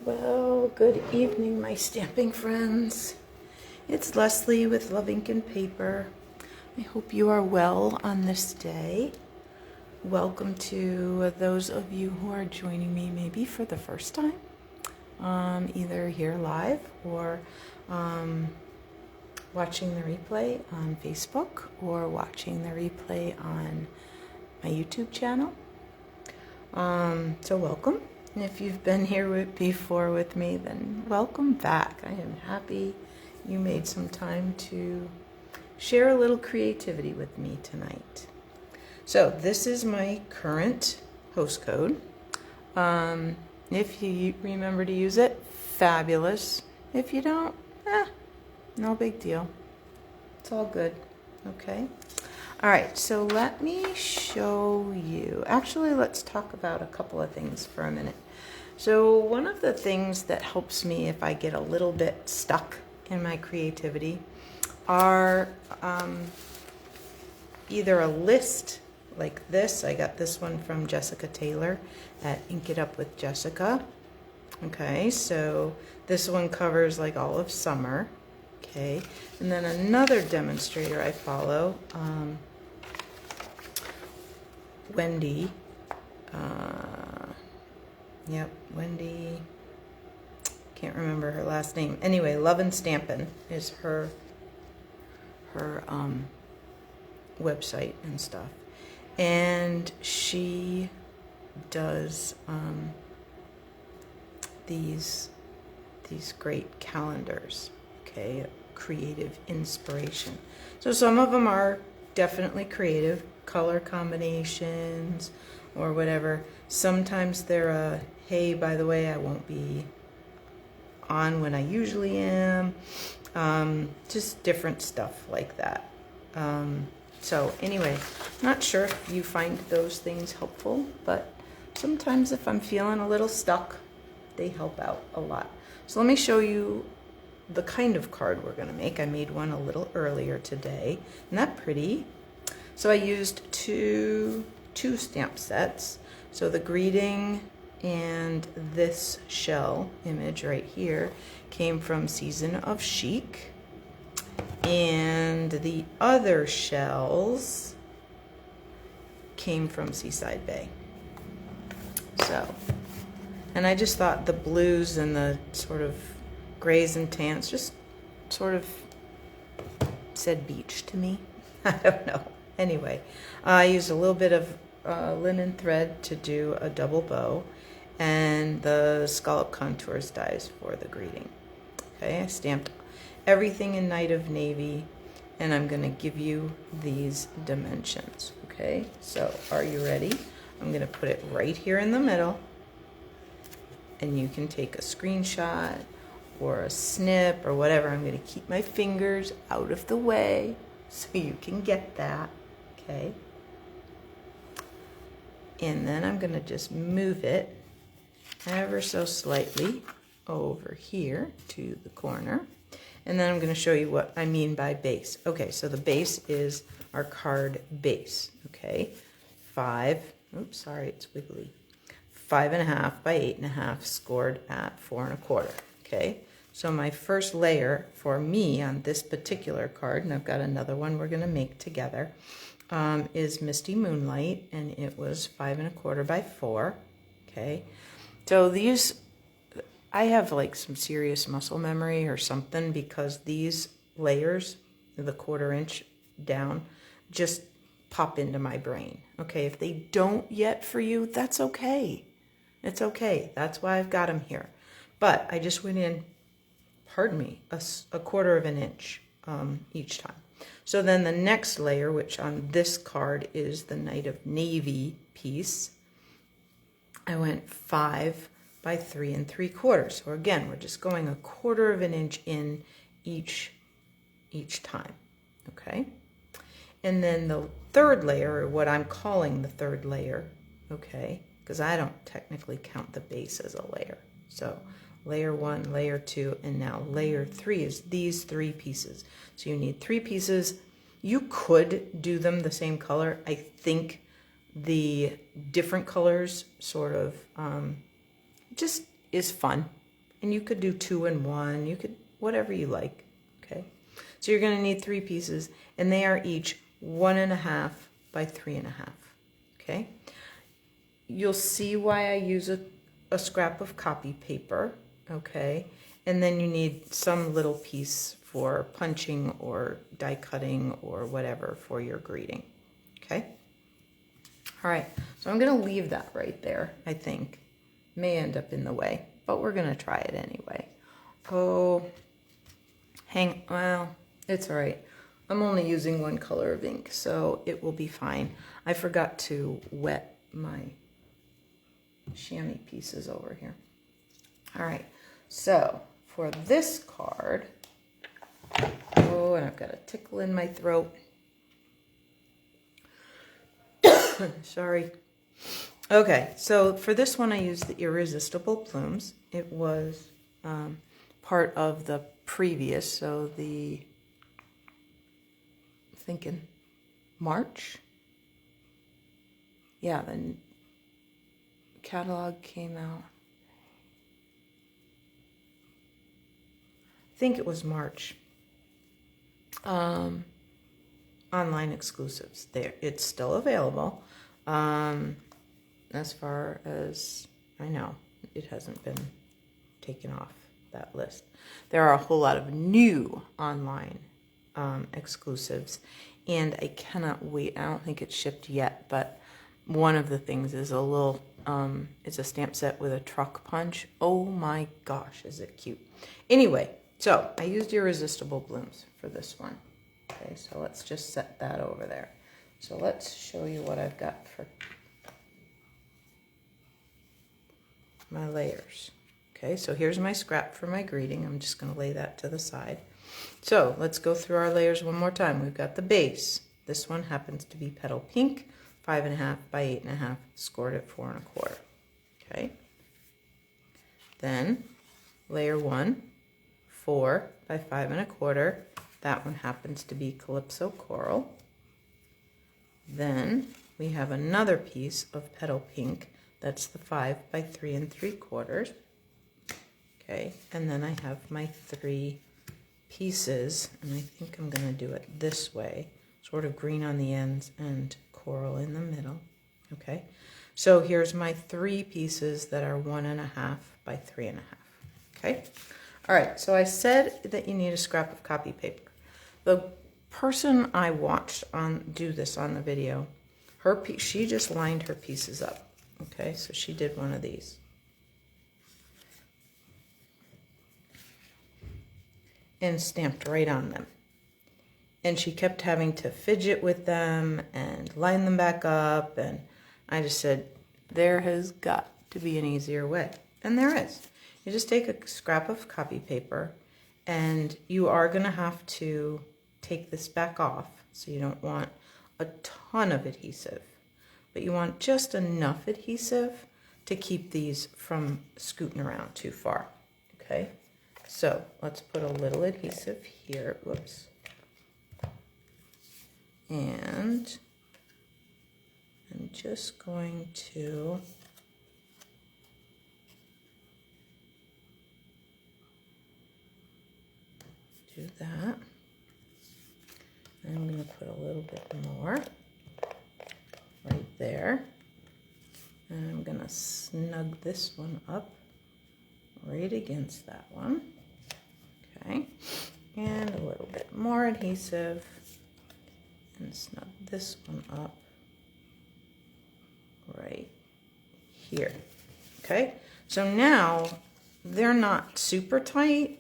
Well, good evening, my stamping friends. It's Leslie with luvINK&Paper. I hope you are well on this day. Welcome to those of you who are joining me maybe for the first time, either here live or watching the replay on Facebook or watching the replay on my YouTube channel. So welcome. And if you've been here before with me, then welcome back. I am happy you made some time to share a little creativity with me tonight. So this is my current host code. If you remember to use it, fabulous. If you don't, no big deal. It's all good, okay? All right, so let me show you. Actually, let's talk about a couple of things for a minute. So one of the things that helps me if I get a little bit stuck in my creativity are either a list like this. I got this one from Jessica Taylor at Ink It Up with Jessica. Okay, so this one covers like all of summer. Okay, and then another demonstrator I follow, Wendy, Wendy, can't remember her last name. Anyway, Stampin is her website and stuff. And she does these great calendars, okay, creative inspiration. So some of them are definitely creative, color combinations or whatever. Sometimes they're hey, by the way, I won't be on when I usually am. Just different stuff like that. So anyway, not sure if you find those things helpful, but sometimes if I'm feeling a little stuck, they help out a lot. So let me show you the kind of card we're going to make. I made one a little earlier today. Isn't that pretty? So I used two stamp sets. So the greeting and this shell image right here came from Season of Chic. And the other shells came from Seaside Bay. So, and I just thought the blues and the sort of grays and tans just sort of said beach to me. I don't know. Anyway, I used a little bit of linen thread to do a double bow and the scallop contours dies for the greeting. Okay, I stamped everything in Night of Navy and I'm going to give you these dimensions. Okay, so are you ready? I'm going to put it right here in the middle and you can take a screenshot or a snip or whatever. I'm going to keep my fingers out of the way so you can get that. Okay. And then I'm going to just move it ever so slightly over here to the corner. And then I'm going to show you what I mean by base. Okay, so the base is our card base. Okay, 5.5 by 8.5 scored at 4 1/4. Okay, so my first layer for me on this particular card, and I've got another one we're going to make together, is Misty Moonlight, and it was 5 1/4 by 4. Okay, so these, I have like some serious muscle memory or something because these layers, the 1/4 inch down, just pop into my brain. Okay, if they don't yet for you, that's okay. It's okay. That's why I've got them here. But I just went in, pardon me, a 1/4 inch each time. So then the next layer, which on this card is the Night of Navy piece, I went 5 by 3 3/4. So again, we're just going a 1/4 inch in each time. Okay, and then the third layer, or what I'm calling the third layer, okay, because I don't technically count the base as a layer. So layer 1, layer 2, and now layer 3 is these 3 pieces. So you need 3 pieces. You could do them the same color. I think the different colors sort of just is fun. And you could do 2 in 1, you could, whatever you like, okay? So you're gonna need 3 pieces, and they are each 1.5 by 3.5, okay? You'll see why I use a scrap of copy paper, okay? And then you need some little piece for punching or die cutting or whatever for your greeting, okay? All right, so I'm gonna leave that right there, I think. May end up in the way, but we're gonna try it anyway. Oh, well, it's all right. I'm only using 1 color of ink, so it will be fine. I forgot to wet my chamois pieces over here. All right, so for this card, oh, and I've got a tickle in my throat. Sorry. Okay, so for this one, I used the Irresistible Plumes. It was part of the previous, so the, I'm thinking March? Yeah, the catalog came out. I think it was March. Online exclusives. There, it's still available. As far as I know, it hasn't been taken off that list. There are a whole lot of new online exclusives, and I cannot wait. I don't think it's shipped yet, but one of the things is a little, it's a stamp set with a truck punch. Oh my gosh, is it cute. Anyway, so I used Irresistible Blooms for this one. Okay, so let's just set that over there. So let's show you what I've got for my layers. Okay, so here's my scrap for my greeting. I'm just going to lay that to the side. So let's go through our layers one more time. We've got the base. This one happens to be Petal Pink, 5.5 by 8.5, scored at 4.25. Okay. Then layer 1, 4 by 5.25. That one happens to be Calypso Coral. Then we have another piece of Petal Pink. That's the 5 by 3.75. Okay, and then I have my 3 pieces, and I think I'm going to do it this way, sort of green on the ends and coral in the middle. Okay, so here's my 3 pieces that are 1.5 by 3.5. Okay, all right, so I said that you need a scrap of copy paper. The person I watched do this on the video, she just lined her pieces up. Okay, so she did one of these. And stamped right on them. And she kept having to fidget with them and line them back up. And I just said, there has got to be an easier way. And there is. You just take a scrap of copy paper, and you are going to have to take this back off. So you don't want a ton of adhesive, but you want just enough adhesive to keep these from scooting around too far. Okay, so let's put a little adhesive here. Whoops. And I'm just going to do that. And I'm going to put a little bit more right there. And I'm going to snug this one up right against that one. Okay. And a little bit more adhesive. And snug this one up right here. Okay. So now they're not super tight,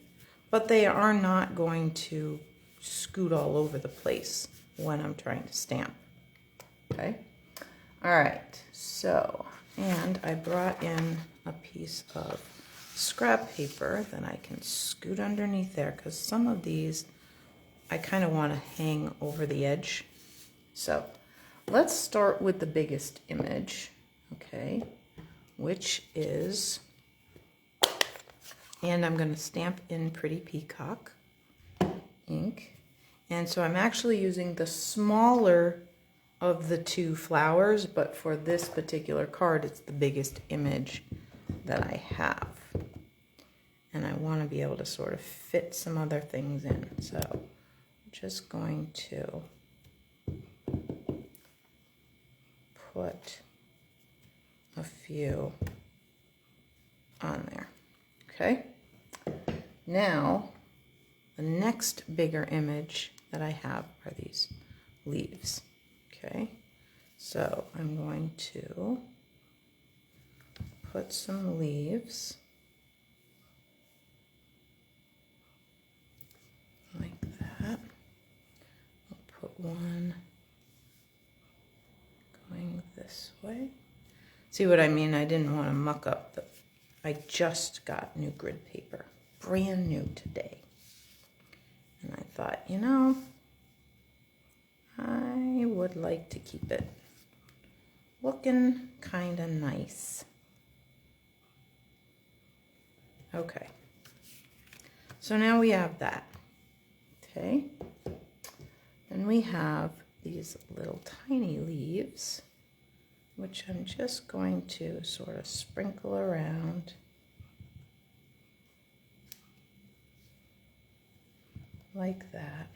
but they are not going to scoot all over the place when I'm trying to stamp. Okay. All right. So, and I brought in a piece of scrap paper that I can scoot underneath there, because some of these I kind of want to hang over the edge. So let's start with the biggest image, okay, which is, and I'm going to stamp in Pretty Peacock ink. And so I'm actually using the smaller of the 2 flowers, but for this particular card, it's the biggest image that I have. and I want to be able to sort of fit some other things in. So I'm just going to put a few on there. Okay. Now, the next bigger image that I have are these leaves. Okay. So I'm going to put some leaves like that. I'll put one going this way. See what I mean? I didn't want to muck up the, I just got new grid paper, brand new today. And I thought, you know, I would like to keep it looking kind of nice. Okay. So now we have that. Okay. Then we have these little tiny leaves, which I'm just going to sort of sprinkle around like that.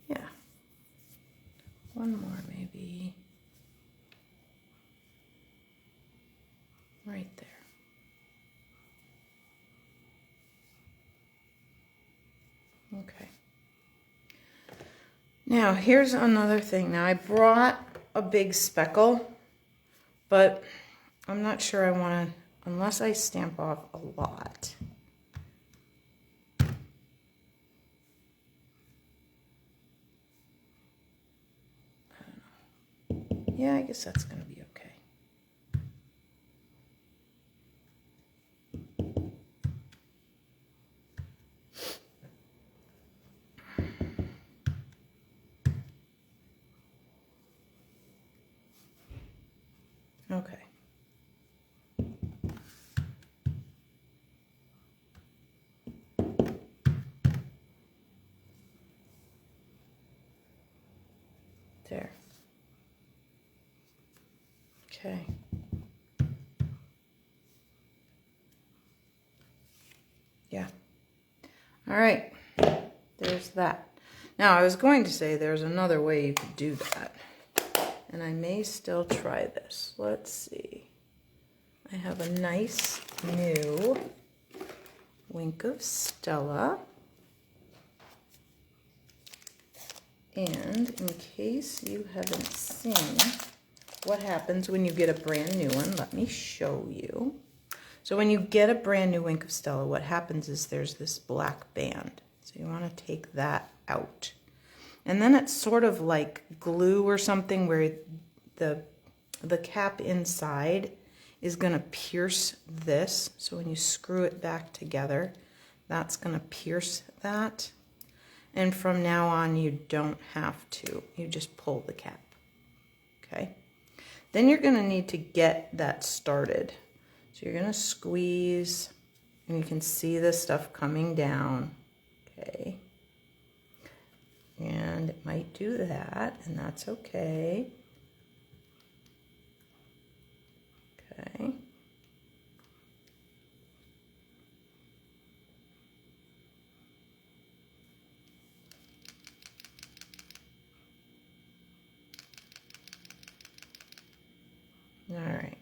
Yeah. One more maybe. Right there. Okay. Now here's another thing. Now I brought a big speckle, but I'm not sure I want to, unless I stamp off a lot. Yeah, I guess that's going to be okay. Okay. There. Okay. Yeah. All right. There's that. Now, I was going to say there's another way you could do that, and I may still try this. Let's see. I have a nice new Wink of Stella. And in case you haven't seen what happens when you get a brand new one, let me show you. So when you get a brand new Wink of Stella, what happens is there's this black band. So you want to take that out. And then it's sort of like glue or something where the cap inside is going to pierce this. So when you screw it back together, that's going to pierce that. And from now on, you don't have to. You just pull the cap. Okay? Then you're going to need to get that started. So you're going to squeeze, and you can see the stuff coming down. Okay? And it might do that, and that's okay. Okay. All right.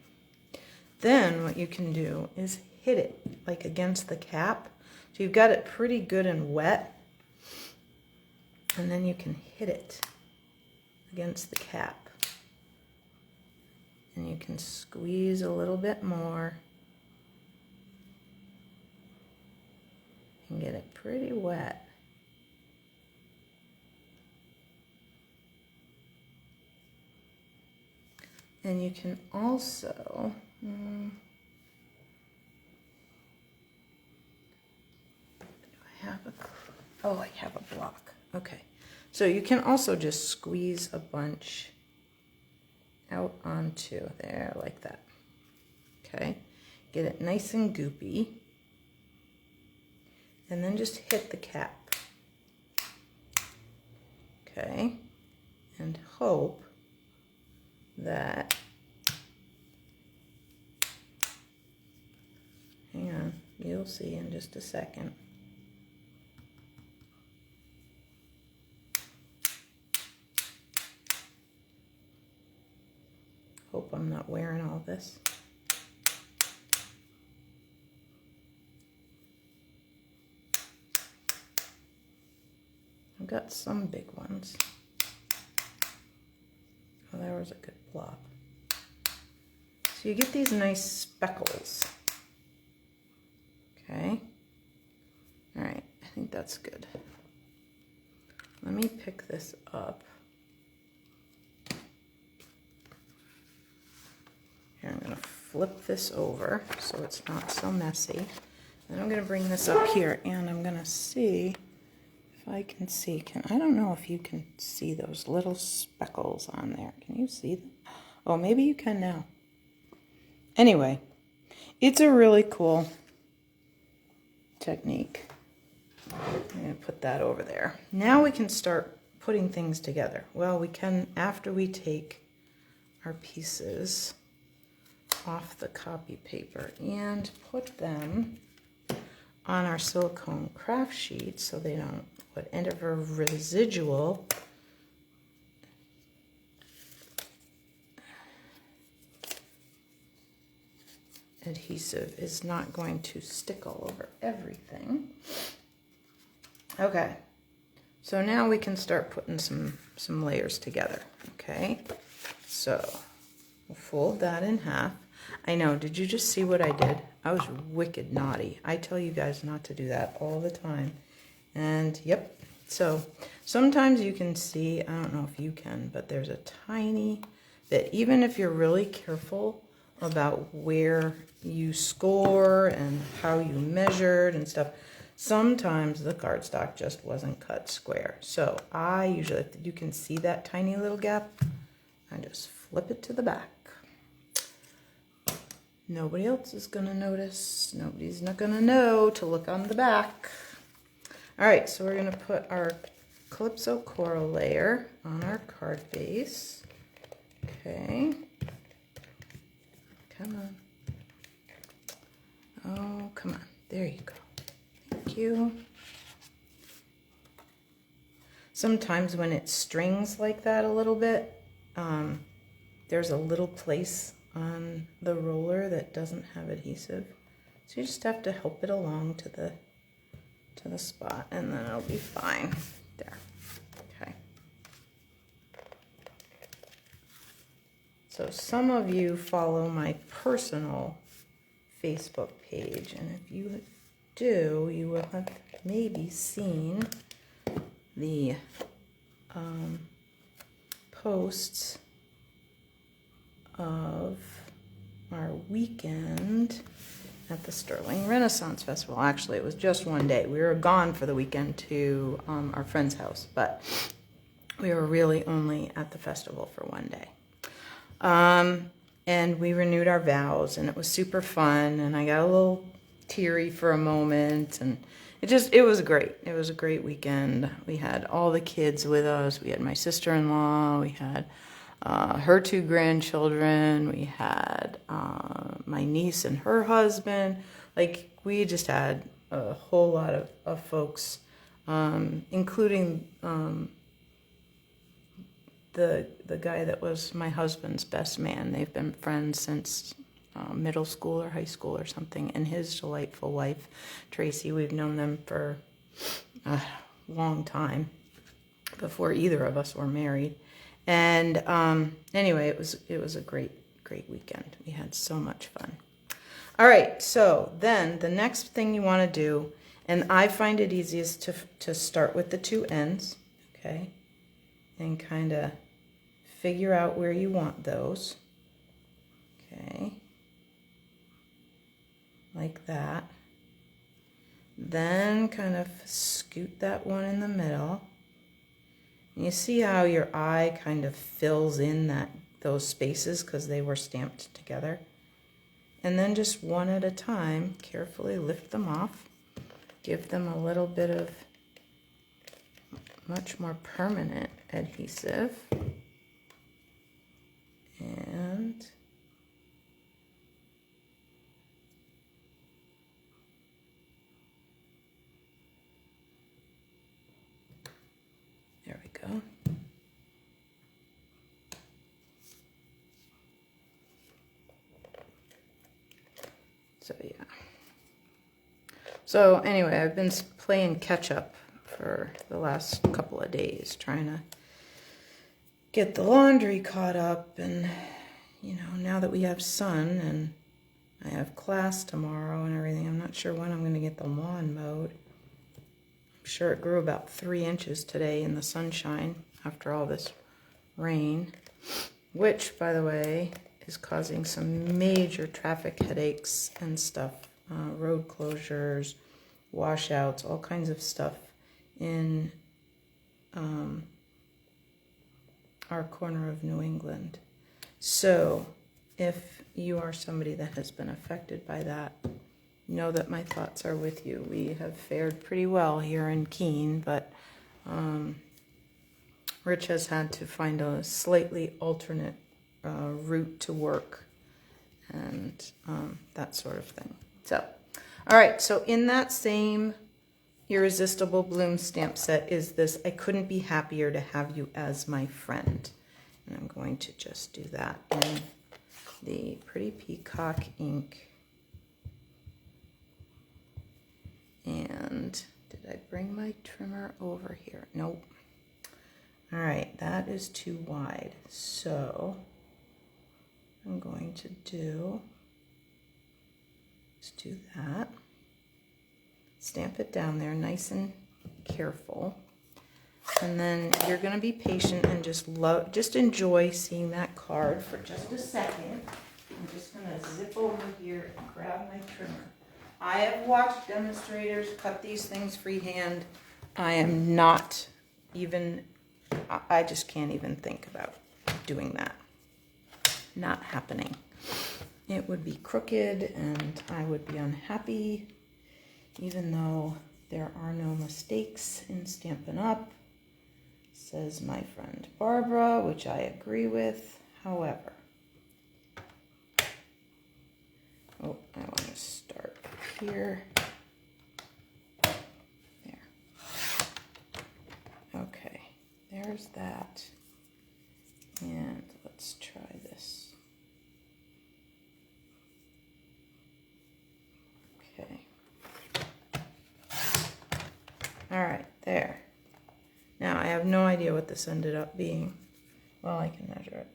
Then what you can do is hit it like against the cap. So you've got it pretty good and wet. And then you can hit it against the cap. And you can squeeze a little bit more and get it pretty wet. And you can also Oh, I have a block. Okay. So you can also just squeeze a bunch out onto there like that. Okay. Get it nice and goopy. And then just hit the cap. Okay. And hope that, hang on, you'll see in just a second. Hope I'm not wearing all this. I've got some big ones. Oh, there was a good blob. So you get these nice speckles. Okay. All right, I think that's good. Let me pick this up. Here, I'm gonna flip this over so it's not so messy. Then I'm gonna bring this up here and I'm gonna see if I can see. I don't know if you can see those little speckles on there. Can you see them? Oh, maybe you can now. Anyway, it's a really cool technique. I'm going to put that over there. Now we can start putting things together. Well, we can after we take our pieces off the copy paper and put them on our silicone craft sheet so they don't put any of our residual adhesive is not going to stick all over everything. Okay, so now we can start putting some layers together. Okay, so we'll fold that in half. I know, did you just see what I did? I was wicked naughty. I tell you guys not to do that all the time. And yep, so sometimes you can see, I don't know if you can, but there's a tiny bit, even if you're really careful about where you score and how you measured and stuff, sometimes the cardstock just wasn't cut square. So I usually, if you can see that tiny little gap, I just flip it to the back. Nobody else is gonna notice. Nobody's not gonna know to look on the back. All right, so we're gonna put our Calypso coral layer on our card base. Okay. Come on. Oh, come on. There you go. Thank you. Sometimes when it strings like that a little bit, there's a little place on the roller that doesn't have adhesive. So you just have to help it along to the spot and then it'll be fine. There. Okay. So some of you follow my personal Facebook page, and if you do, you will have maybe seen the posts of our weekend at the Sterling Renaissance Festival. Actually, it was just one day. We were gone for the weekend to our friend's house, but we were really only at the festival for one day. And we renewed our vows, and it was super fun, and I got a little teary for a moment, and it was great. It was a great weekend. We had all the kids with us. We had my sister-in-law, we had her 2 grandchildren, we had my niece and her husband. Like, we just had a whole lot of folks, including the guy that was my husband's best man. They've been friends since middle school or high school or something, and his delightful wife, Tracy. We've known them for a long time, before either of us were married. And anyway, it was a great weekend. We had so much fun. All right, so then the next thing you want to do, and I find it easiest to start with the 2 ends, okay, and kind of figure out where you want those, okay, like that. Then kind of scoot that one in the middle. And you see how your eye kind of fills in those spaces because they were stamped together. And then just one at a time, carefully lift them off. Give them a little bit of much more permanent adhesive. And there we go. So yeah. So anyway, I've been playing catch up for the last couple of days, trying to get the laundry caught up, and you know, now that we have sun and I have class tomorrow and everything, I'm not sure when I'm going to get the lawn mowed. I'm sure it grew about 3 inches today in the sunshine after all this rain, which, by the way, is causing some major traffic headaches and stuff, road closures, washouts, all kinds of stuff in our corner of New England. So if you are somebody that has been affected by that, know that my thoughts are with you. We have fared pretty well here in Keene, but Rich has had to find a slightly alternate route to work and that sort of thing. So, all right, so in that same Irresistible Bloom stamp set is this, I couldn't be happier to have you as my friend. And I'm going to just do that in the Pretty Peacock ink. And did I bring my trimmer over here? Nope. All right, that is too wide. So I'm going to do, let's do that. Stamp it down there nice and careful. And then you're going to be patient and just enjoy seeing that card for just a second. I'm just going to zip over here and grab my trimmer. I have watched demonstrators cut these things freehand. I am not even, I just can't even think about doing that. Not happening. It would be crooked and I would be unhappy, even though there are no mistakes in Stampin' Up, says my friend Barbara, which I agree with. However, oh, I want to start here. There. Okay, there's that. And let's try this. Okay. All right, there. Now, I have no idea what this ended up being. Well, I can measure it.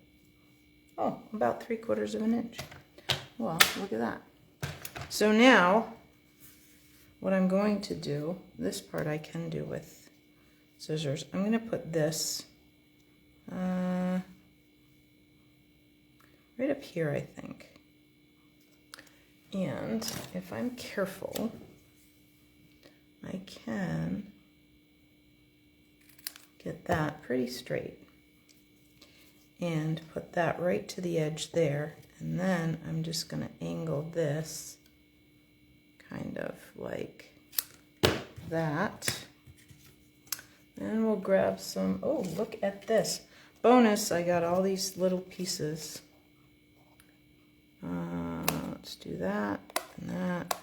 Oh, about 3/4 of an inch. Well, look at that. So now, what I'm going to do, this part I can do with scissors. I'm going to put this right up here, I think. And if I'm careful, I can get that pretty straight and put that right to the edge there. And then I'm just going to angle this kind of like that. And we'll grab some, oh, look at this. Bonus, I got all these little pieces. Let's do that and that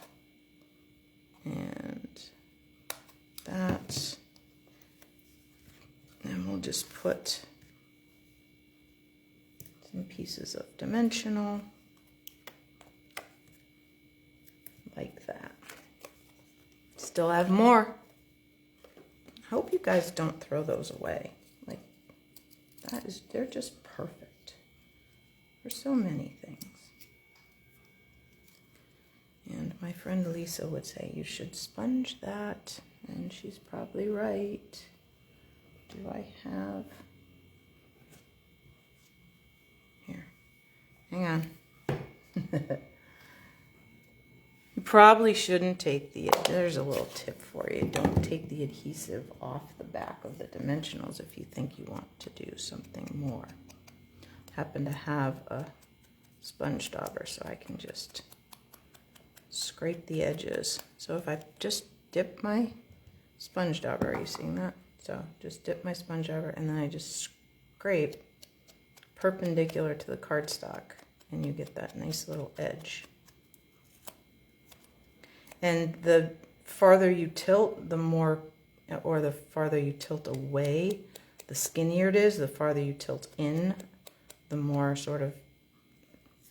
and that. And we'll just put some pieces of dimensional like that. Still have more. I hope you guys don't throw those away. Like, they're just perfect for so many things. And my friend Lisa would say, you should sponge that. And she's probably right. Do I have... Here. Hang on. You probably shouldn't take the, there's a little tip for you. Don't take the adhesive off the back of the dimensionals if you think you want to do something more. Happen to have a sponge dauber, so I can just scrape the edges. So if I just dip my sponge dauber, are you seeing that? So just dip my sponge dauber and then I just scrape perpendicular to the cardstock and you get that nice little edge. And the farther you tilt, the more, or the farther you tilt away, the skinnier it is. The farther you tilt in, the more sort of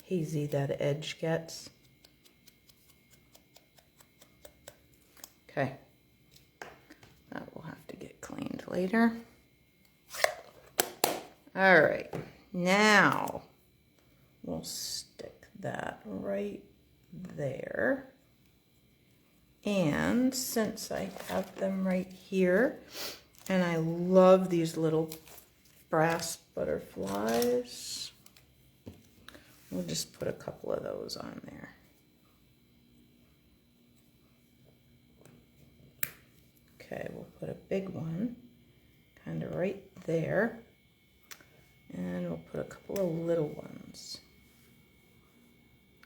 hazy that edge gets. Okay, that will have to get cleaned later. All right, now we'll stick that right there. And since I have them right here, and I love these little brass butterflies, we'll just put a couple of those on there. Okay, we'll put a big one kind of right there, and we'll put a couple of little ones.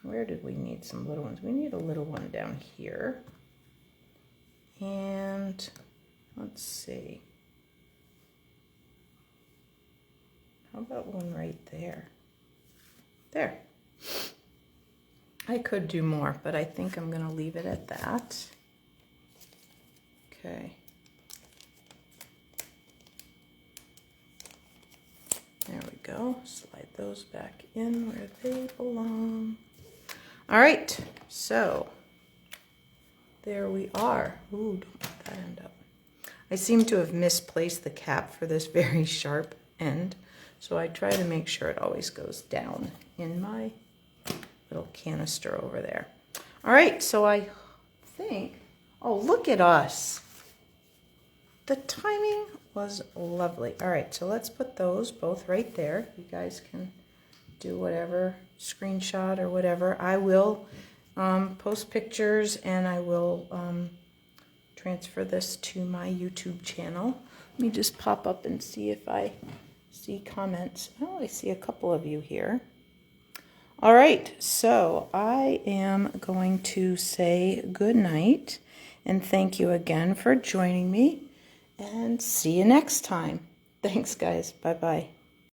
Where did we need some little ones? We need a little one down here. And let's see. How about one right there? There. I could do more, but I think I'm going to leave it at that. Okay. There we go. Slide those back in where they belong. All right, so there we are. Ooh, don't let that end up. I seem to have misplaced the cap for this very sharp end, so I try to make sure it always goes down in my little canister over there. All right, so I think, oh, look at us. The timing was lovely. All right, so let's put those both right there. You guys can do whatever, screenshot or whatever. I will post pictures and I will transfer this to my YouTube channel. Let me just pop up and see if I see comments. Oh, I see a couple of you here. All right, so I am going to say good night and thank you again for joining me and see you next time. Thanks, guys. Bye-bye.